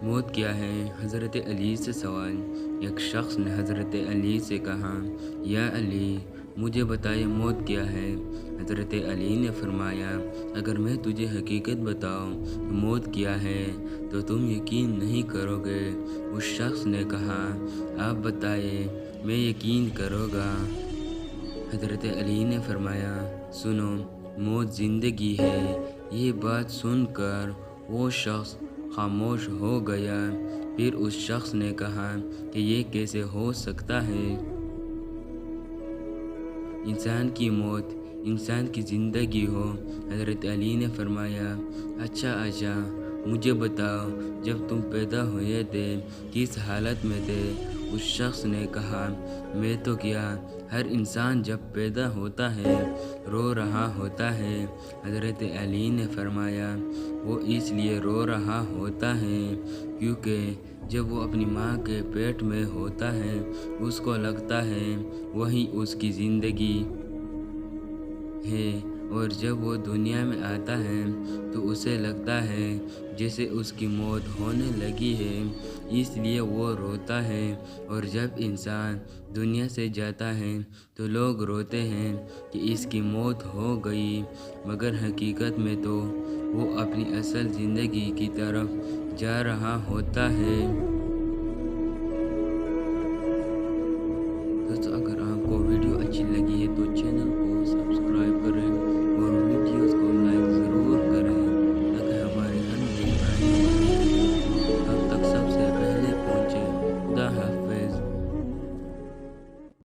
موت کیا ہے؟ حضرت علی سے سوال۔ ایک شخص نے حضرت علی سے کہا، یا علی، مجھے بتائے موت کیا ہے؟ حضرت علی نے فرمایا، اگر میں تجھے حقیقت بتاؤں کہ موت کیا ہے تو تم یقین نہیں کرو گے۔ اس شخص نے کہا، آپ بتائیں، میں یقین کروں گا۔ حضرت علی نے فرمایا، سنو، موت زندگی ہے۔ یہ بات سن کر وہ شخص خاموش ہو گیا۔ پھر اس شخص نے کہا کہ یہ کیسے ہو سکتا ہے؟ انسان کی موت انسان کی زندگی ہو۔ حضرت علی نے فرمایا، اچھا، مجھے بتاؤ، جب تم پیدا ہوئے تھے کس حالت میں تھے؟ اس شخص نے کہا، میں تو کیا، ہر انسان جب پیدا ہوتا ہے رو رہا ہوتا ہے۔ حضرت علی نے فرمایا، وہ اس لیے رو رہا ہوتا ہے کیونکہ جب وہ اپنی ماں کے پیٹ میں ہوتا ہے اس کو لگتا ہے وہی اس کی زندگی ہے، اور جب وہ دنیا میں آتا ہے تو اسے لگتا ہے جیسے اس کی موت ہونے لگی ہے، اس لیے وہ روتا ہے۔ اور جب انسان دنیا سے جاتا ہے تو لوگ روتے ہیں کہ اس کی موت ہو گئی، مگر حقیقت میں تو وہ اپنی اصل زندگی کی طرف جا رہا ہوتا ہے۔ دوستو، اگر آپ کو ویڈیو اچھی لگی ہے